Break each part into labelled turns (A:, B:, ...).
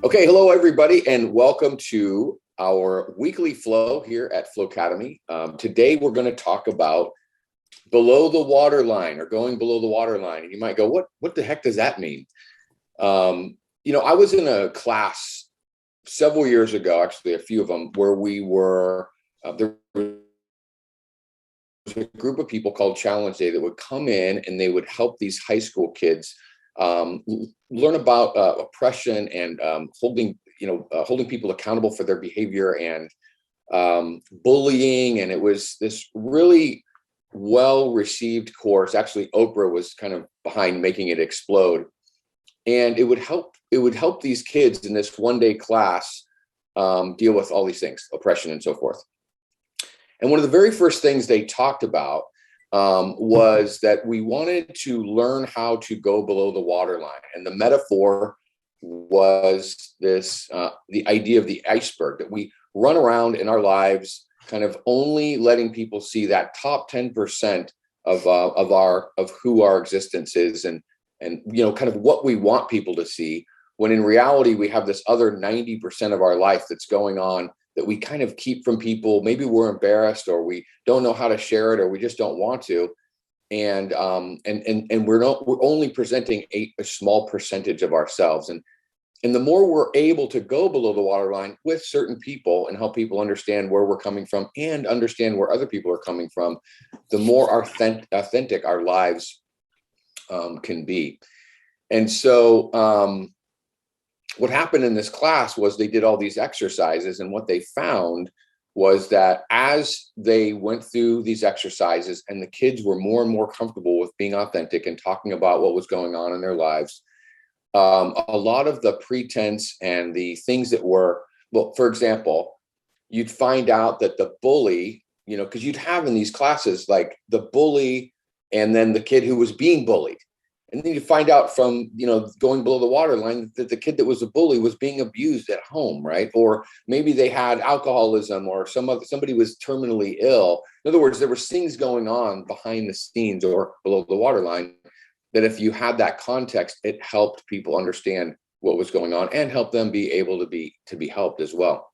A: Okay, hello everybody, and welcome to our weekly flow here at Flow Academy. Today we're going to talk about below the waterline or going below the waterline. And you might go, what the heck does that mean? I was in a class several years ago, actually a few of them, where there was a group of people called Challenge Day that would come in and they would help these high school kids learn about oppression and holding people accountable for their behavior and bullying. And it was this really well received course. Actually, Oprah was kind of behind making it explode. And it would help these kids in this one day class deal with all these things, oppression and so forth. And one of the very first things they talked about was that we wanted to learn how to go below the waterline. And the metaphor was the idea of the iceberg, that we run around in our lives kind of only letting people see that top 10% of who our existence is and kind of what we want people to see, when in reality we have this other 90% of our life that's going on that we kind of keep from people. Maybe we're embarrassed, or we don't know how to share it, or we just don't want to. And we're only presenting a small percentage of ourselves. And the more we're able to go below the waterline with certain people and help people understand where we're coming from and understand where other people are coming from, the more authentic our lives can be. And so what happened in this class was they did all these exercises, and what they found was that as they went through these exercises and the kids were more and more comfortable with being authentic and talking about what was going on in their lives, a lot of the pretense and the things that were, well, for example, you'd find out that the bully, because you'd have in these classes like the bully and then the kid who was being bullied. And then you find out from, going below the waterline that the kid that was a bully was being abused at home, right? Or maybe they had alcoholism, or somebody was terminally ill. In other words, there were things going on behind the scenes or below the waterline that if you had that context, it helped people understand what was going on and help them be able to be helped as well.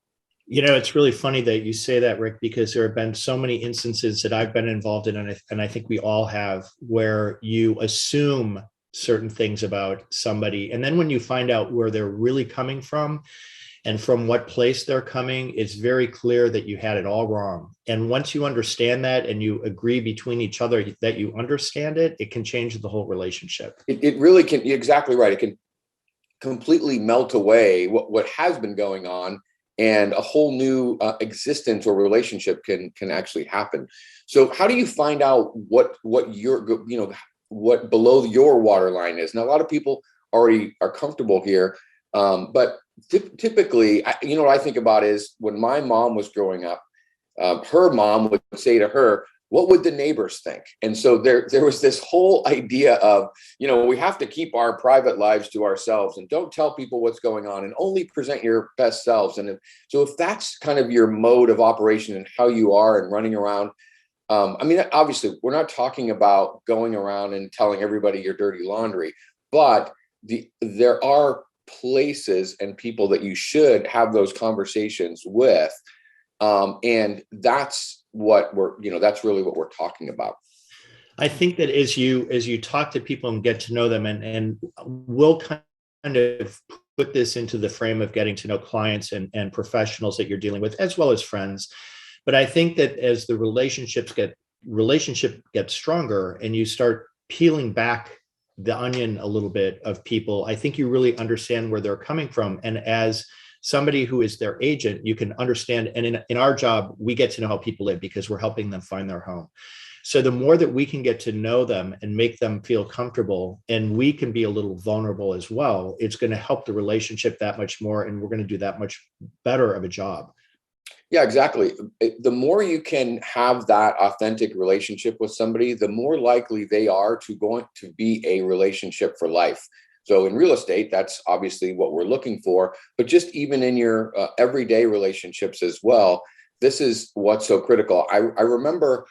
B: It's really funny that you say that, Rick, because there have been so many instances that I've been involved in, and I think we all have, where you assume certain things about somebody. And then when you find out where they're really coming from and from what place they're coming, it's very clear that you had it all wrong. And once you understand that and you agree between each other that you understand it, it can change the whole relationship.
A: It really can. You're exactly right. It can completely melt away what has been going on, and a whole new existence or relationship can actually happen. So how do you find out what what below your waterline is? Now, a lot of people already are comfortable here, but typically, what I think about is when my mom was growing up, her mom would say to her, what would the neighbors think? And so there was this whole idea of, we have to keep our private lives to ourselves and don't tell people what's going on and only present your best selves. And if that's kind of your mode of operation and how you are and running around, obviously we're not talking about going around and telling everybody your dirty laundry, but there are places and people that you should have those conversations with. And that's that's really what we're talking about.
B: I think that as you talk to people and get to know them, and we'll kind of put this into the frame of getting to know clients and professionals that you're dealing with, as well as friends. But I think that as the relationship gets stronger and you start peeling back the onion a little bit of people, I think you really understand where they're coming from. And as somebody who is their agent, you can understand. And in our job, we get to know how people live because we're helping them find their home. So the more that we can get to know them and make them feel comfortable, and we can be a little vulnerable as well, it's going to help the relationship that much more. And we're going to do that much better of a job.
A: Yeah, exactly. The more you can have that authentic relationship with somebody, the more likely they are to going to be a relationship for life. So in real estate, that's obviously what we're looking for, but just even in your everyday relationships as well, this is what's so critical. I remember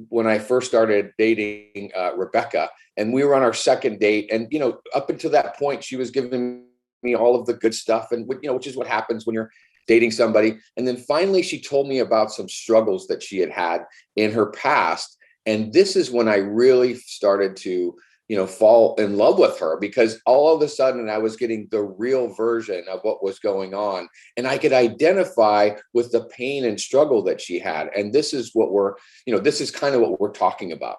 A: when I first started dating Rebecca, and we were on our second date, and up until that point, she was giving me all of the good stuff, and which is what happens when you're dating somebody. And then finally, she told me about some struggles that she had in her past. And this is when I really started to, fall in love with her, because all of a sudden I was getting the real version of what was going on. And I could identify with the pain and struggle that she had. And this is this is kind of what we're talking about.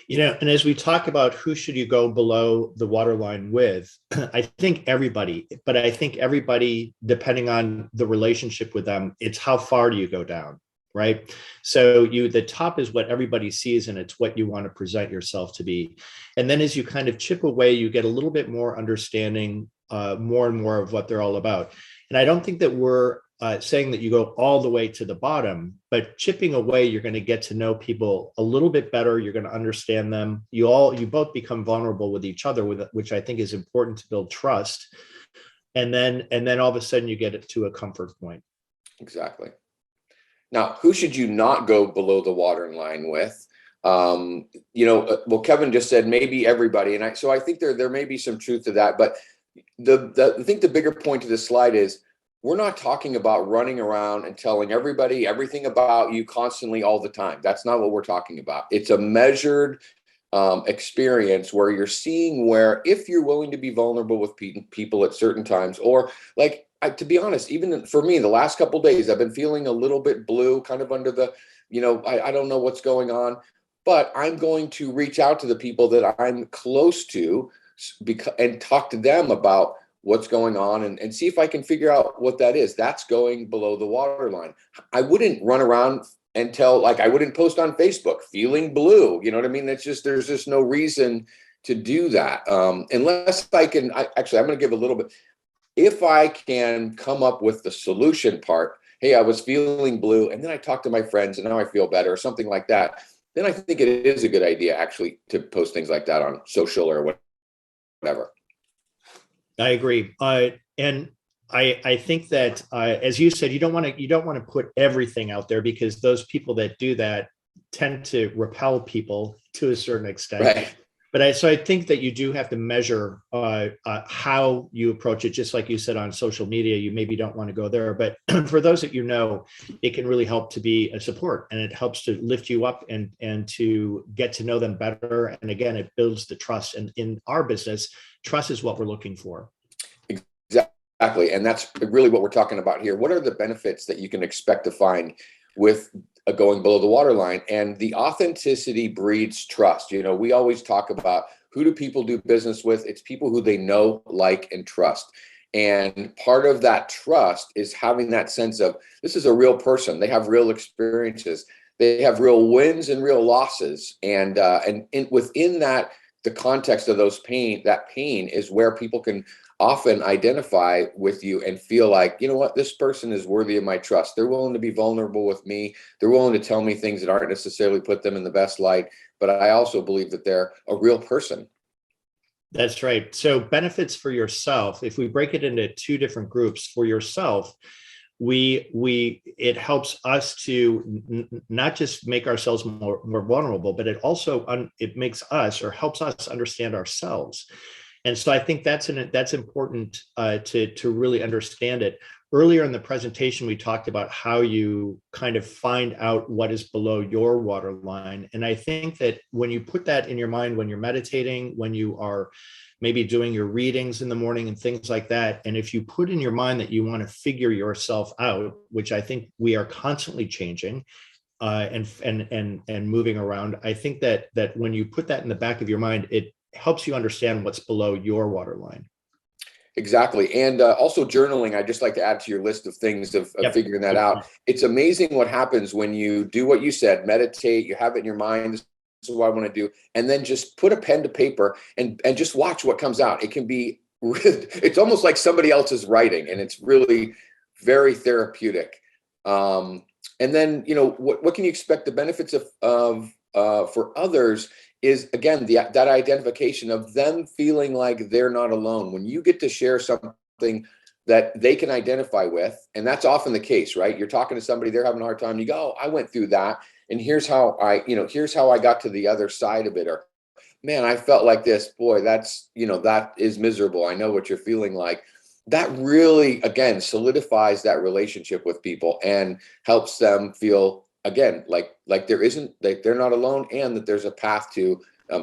B: And as we talk about who should you go below the waterline with, I think everybody, depending on the relationship with them, it's how far do you go down, right? So the top is what everybody sees, and it's what you want to present yourself to be. And then as you kind of chip away, you get a little bit more understanding, more and more of what they're all about. And I don't think that we're saying that you go all the way to the bottom, but chipping away, you're going to get to know people a little bit better. You're going to understand them. You both become vulnerable with each other, which I think is important to build trust. And then all of a sudden you get it to a comfort point.
A: Exactly. Now, who should you not go below the waterline with? Well, Kevin just said maybe everybody, and I think there may be some truth to that. But I think the bigger point of this slide is, we're not talking about running around and telling everybody everything about you constantly all the time. That's not what we're talking about. It's a measured experience where you're seeing where, if you're willing to be vulnerable with people at certain times, or to be honest, even for me, the last couple of days, I've been feeling a little bit blue, kind of under the, I don't know what's going on, but I'm going to reach out to the people that I'm close to and talk to them about what's going on, and see if I can figure out what that is. That's going below the waterline. I wouldn't run around and I wouldn't post on Facebook feeling blue. You know what I mean? There's just no reason to do that. Unless I'm going to give a little bit. If I can come up with the solution part, hey, I was feeling blue, and then I talked to my friends and now I feel better, or something like that, then I think it is a good idea actually to post things like that on social or whatever.
B: I agree. And I think that, as you said, you don't want to put everything out there, because those people that do that tend to repel people to a certain extent.
A: Right.
B: But I think that you do have to measure how you approach it. Just like you said, on social media, you maybe don't want to go there, but for those that it can really help to be a support, and it helps to lift you up and to get to know them better. And again, it builds the trust. And in our business, trust is what we're looking for.
A: Exactly. And that's really what we're talking about here. What are the benefits that you can expect to find with going below the waterline? And the authenticity breeds trust. We always talk about, who do people do business with? It's people who they know, like, and trust. And part of that trust is having that sense of, this is a real person. They have real experiences. They have real wins and real losses. And within that, the context of that pain is where people can often identify with you and feel like, you know what, this person is worthy of my trust. They're willing to be vulnerable with me. They're willing to tell me things that aren't necessarily put them in the best light. But I also believe that they're a real person.
B: That's right. So benefits for yourself, if we break it into two different groups, for yourself, it helps us to not just make ourselves more vulnerable, but it also it makes us, or helps us understand ourselves. And so I think that's important to really understand it. Earlier in the presentation, we talked about how you kind of find out what is below your waterline. And I think that when you put that in your mind, when you're meditating, when you are maybe doing your readings in the morning and things like that, and if you put in your mind that you want to figure yourself out, which I think we are constantly changing and moving around, I think that when you put that in the back of your mind, it helps you understand what's below your waterline.
A: Exactly. And also journaling, I'd just like to add to your list of things of figuring that out. It's amazing what happens when you do what you said, meditate, you have it in your mind, this is what I want to do, and then just put a pen to paper and just watch what comes out. It can be, it's almost like somebody else is writing, and it's really very therapeutic. And then, what can you expect? The benefits of for others is, again, that identification of them feeling like they're not alone. When you get to share something that they can identify with, and that's often the case, right? You're talking to somebody, they're having a hard time. You go, oh, I went through that, and here's how I got to the other side of it. Or man, I felt like this, boy, that's, that is miserable. I know what you're feeling like. That really, again, solidifies that relationship with people and helps them feel, again, like there isn't, like they're not alone, and that there's a path to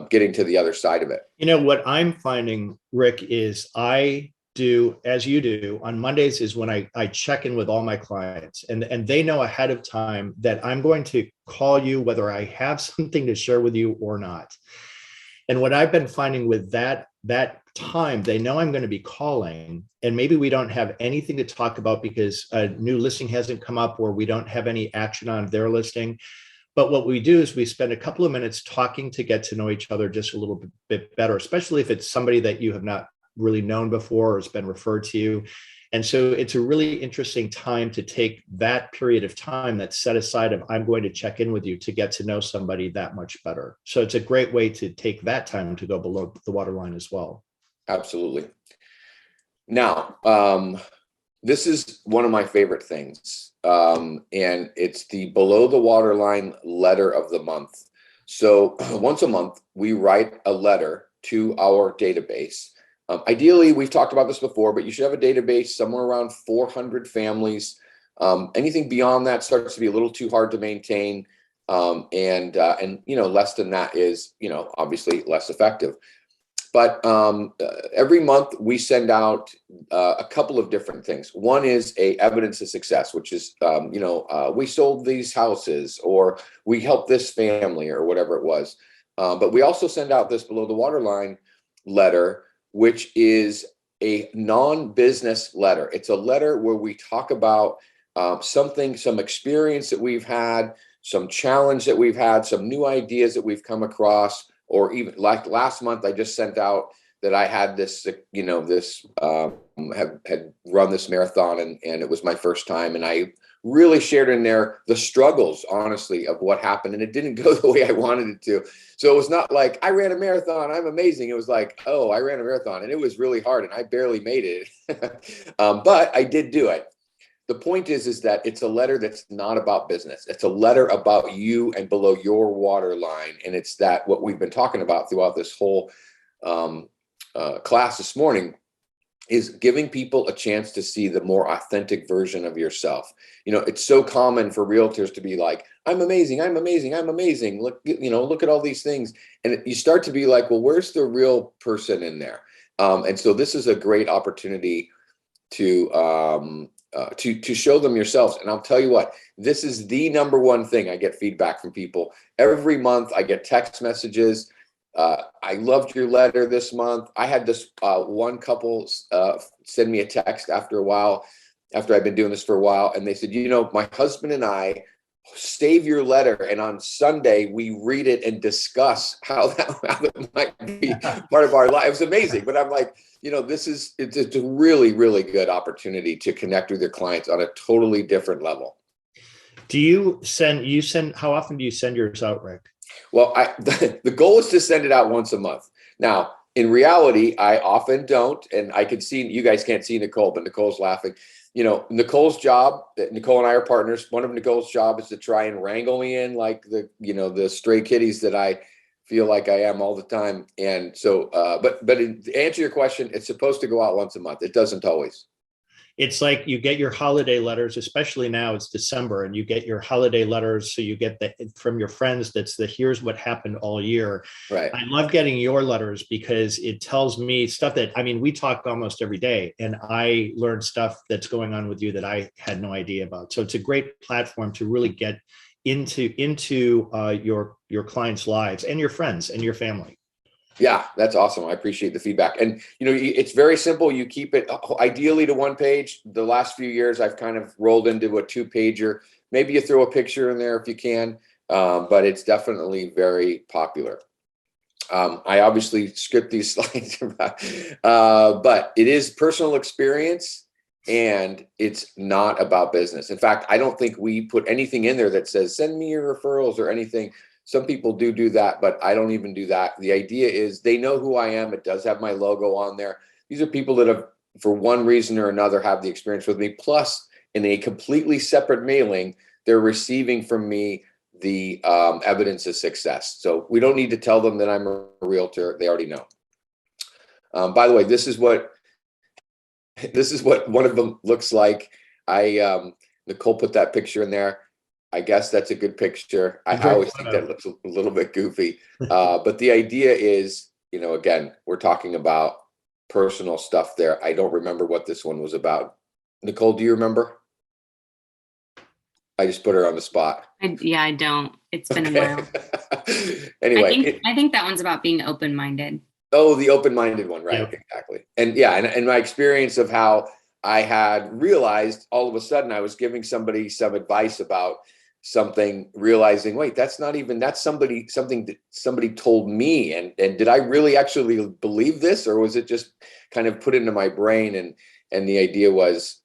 A: getting to the other side of it.
B: What I'm finding, Rick, is I do, as you do, on Mondays is when I check in with all my clients, and they know ahead of time that I'm going to call you whether I have something to share with you or not. And what I've been finding with that time, they know I'm going to be calling, and maybe we don't have anything to talk about because a new listing hasn't come up or we don't have any action on their listing. But what we do is we spend a couple of minutes talking to get to know each other just a little bit better, especially if it's somebody that you have not really known before or has been referred to you. And so it's a really interesting time to take that period of time that's set aside of I'm going to check in with you to get to know somebody that much better. So it's a great way to take that time to go below the waterline as well.
A: Absolutely. Now, this is one of my favorite things, and it's the below the waterline letter of the month. So once a month, we write a letter to our database. Ideally, we've talked about this before, but you should have a database somewhere around 400 families. Anything beyond that starts to be a little too hard to maintain, and less than that is obviously less effective. But every month we send out a couple of different things. One is a evidence of success, which is, we sold these houses, or we helped this family, or whatever it was. But we also send out this below the waterline letter, which is a non-business letter. It's a letter where we talk about some experience that we've had, some challenge that we've had, some new ideas that we've come across. Or even like last month, I just sent out that I had this, had run this marathon, and it was my first time. And I really shared in there the struggles, honestly, of what happened. And it didn't go the way I wanted it to. So it was not like I ran a marathon, I'm amazing. It was like, oh, I ran a marathon and it was really hard and I barely made it. But I did do it. The point is that it's a letter that's not about business. It's a letter about you and below your waterline. And it's that what we've been talking about throughout this whole class this morning is giving people a chance to see the more authentic version of yourself. It's so common for realtors to be like, I'm amazing, I'm amazing, I'm amazing. Look at all these things. And you start to be like, well, where's the real person in there? And so this is a great opportunity to show them yourselves. And I'll tell you what, this is the number one thing I get feedback from people. Every month I get text messages. I loved your letter this month. I had this one couple send me a text after a while, after I've been doing this for a while. And they said, my husband and I save your letter, and on Sunday we read it and discuss how that might be part of our life. It was amazing. But I'm like, it's a really, really good opportunity to connect with your clients on a totally different level.
B: How often do you send yours out, Rick?
A: Well, the goal is to send it out once a month. Now, in reality, I often don't, and I can see, you guys can't see Nicole, but Nicole's laughing. Nicole's job, Nicole and I are partners. One of Nicole's job is to try and wrangle me in like the stray kitties that I feel like I am all the time. And so, but to answer your question, it's supposed to go out once a month. It doesn't always.
B: It's like you get your holiday letters, especially now it's December, and you get your holiday letters. So you get from your friends, here's what happened all year.
A: Right.
B: I love getting your letters because it tells me stuff we talk almost every day, and I learn stuff that's going on with you that I had no idea about. So it's a great platform to really get into your clients' lives and your friends and your family.
A: Yeah, that's awesome. I appreciate the feedback. And, it's very simple. You keep it ideally to one page. The last few years, I've kind of rolled into a 2-pager. Maybe you throw a picture in there if you can, but it's definitely very popular. I obviously script these slides, but it is personal experience and it's not about business. In fact, I don't think we put anything in there that says, send me your referrals or anything. Some people do that, but I don't even do that. The idea is they know who I am. It does have my logo on there. These are people that have, for one reason or another, have the experience with me. Plus, in a completely separate mailing, they're receiving from me the evidence of success. So we don't need to tell them that I'm a realtor. They already know. By the way, this is what one of them looks like. Nicole put that picture in there. I guess that's a good picture. I always think that looks a little bit goofy. But the idea is, again, we're talking about personal stuff there. I don't remember what this one was about. Nicole, do you remember? I just put her on the spot.
C: I don't. It's been a while.
A: Anyway.
C: I think that one's about being open-minded.
A: Oh, the open-minded one, right?
B: Yeah.
A: Exactly. And yeah, and my experience of how I had realized all of a sudden I was giving somebody some advice about something, realizing, wait, that's something that somebody told me. And did I really actually believe this, or was it just kind of put into my brain? And the idea was,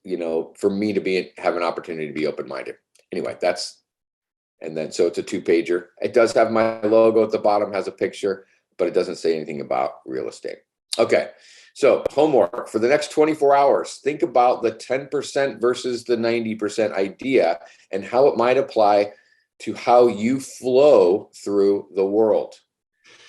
A: for me to have an opportunity to be open-minded. Anyway, so it's a 2-pager. It does have my logo at the bottom, has a picture, but it doesn't say anything about real estate. Okay. So homework for the next 24 hours, think about the 10% versus the 90% idea and how it might apply to how you flow through the world.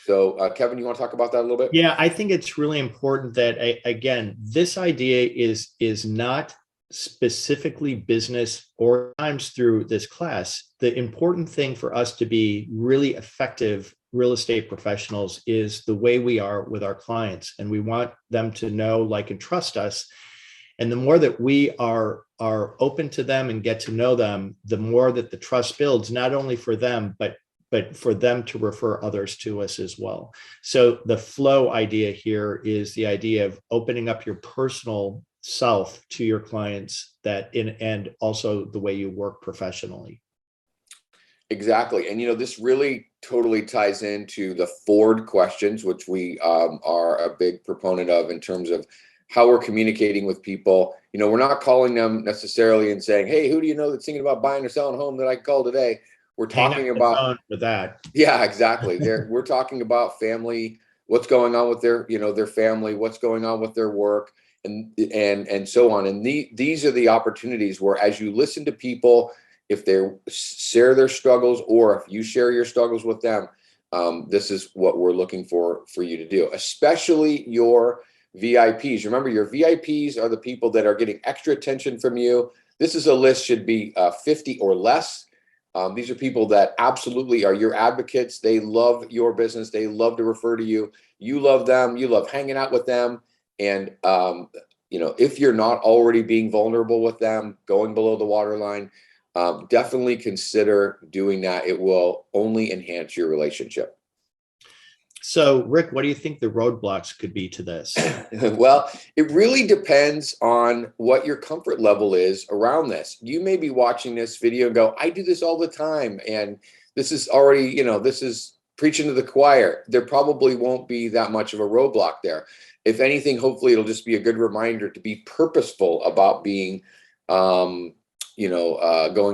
A: So Kevin, you want to talk about that a little bit?
B: Yeah, I think it's really important that, again, this idea is not specifically business or times through this class. The important thing for us to be really effective real estate professionals is the way we are with our clients. And we want them to know, like, and trust us. And the more that we are open to them and get to know them, the more that the trust builds, not only for them, but for them to refer others to us as well. So the flow idea here is the idea of opening up your personal self to your clients, and also the way you work professionally.
A: Exactly. And, this really totally ties into the Ford questions, which we are a big proponent of in terms of how we're communicating with people. We're not calling them necessarily and saying, hey, who do you know that's thinking about buying or selling a home that I can call today? We're talking about
B: with that.
A: Yeah, exactly. We're talking about family, what's going on with their family, what's going on with their work, and so on. And these are the opportunities where, as you listen to people, if they share their struggles, or if you share your struggles with them, this is what we're looking for you to do, especially your VIPs. Remember, your VIPs are the people that are getting extra attention from you. This is a list, should be 50 or less. These are people that absolutely are your advocates. They love your business. They love to refer to you. You love them. You love hanging out with them. And, if you're not already being vulnerable with them, going below the waterline, definitely consider doing that. It will only enhance your relationship.
B: So, Rick, what do you think the roadblocks could be to this?
A: Well, it really depends on what your comfort level is around this. You may be watching this video and go, I do this all the time, and this is already, this is preaching to the choir. There probably won't be that much of a roadblock there. If anything, hopefully it'll just be a good reminder to be purposeful about being, going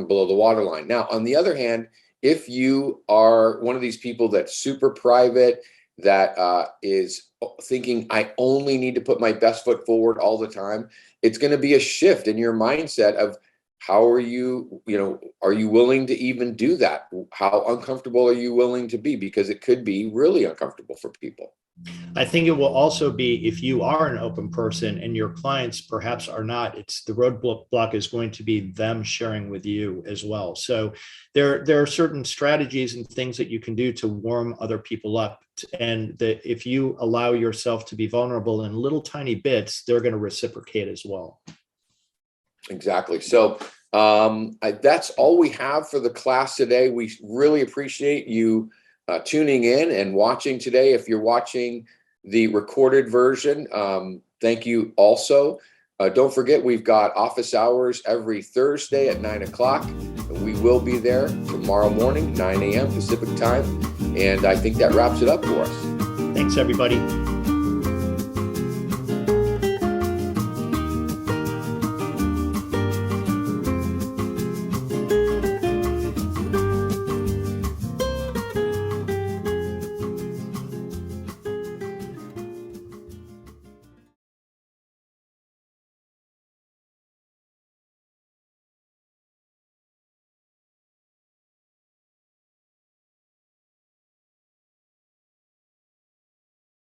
A: below the waterline. Now, on the other hand, if you are one of these people that's super private, that is thinking, I only need to put my best foot forward all the time, it's going to be a shift in your mindset of how are you willing to even do that? How uncomfortable are you willing to be? Because it could be really uncomfortable for people.
B: I think it will also be, if you are an open person and your clients perhaps are not, it's the roadblock is going to be them sharing with you as well. So there are certain strategies and things that you can do to warm other people up. And that if you allow yourself to be vulnerable in little tiny bits, they're going to reciprocate as well.
A: Exactly. So that's all we have for the class today. We really appreciate you tuning in and watching today. If you're watching the recorded version, thank you also. Don't forget, we've got office hours every Thursday at 9 o'clock. We will be there tomorrow morning, 9 a.m. Pacific time. And I think that wraps it up for us.
B: Thanks, everybody.